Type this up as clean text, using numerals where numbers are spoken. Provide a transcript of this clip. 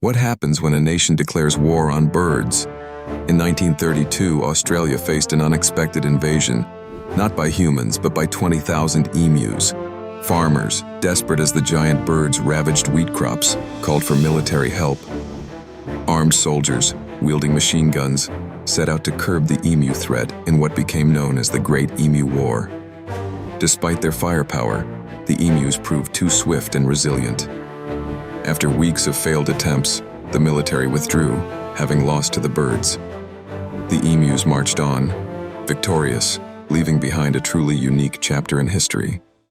What happens when a nation declares war on birds? In 1932, Australia faced an unexpected invasion, not by humans, but by 20,000 emus. Farmers, desperate as the giant birds ravaged wheat crops, called for military help. Armed soldiers, wielding machine guns, set out to curb the emu threat in what became known as the Great Emu War. Despite their firepower, the emus proved too swift and resilient. After weeks of failed attempts, the military withdrew, having lost to the birds. The emus marched on, victorious, leaving behind a truly unique chapter in history.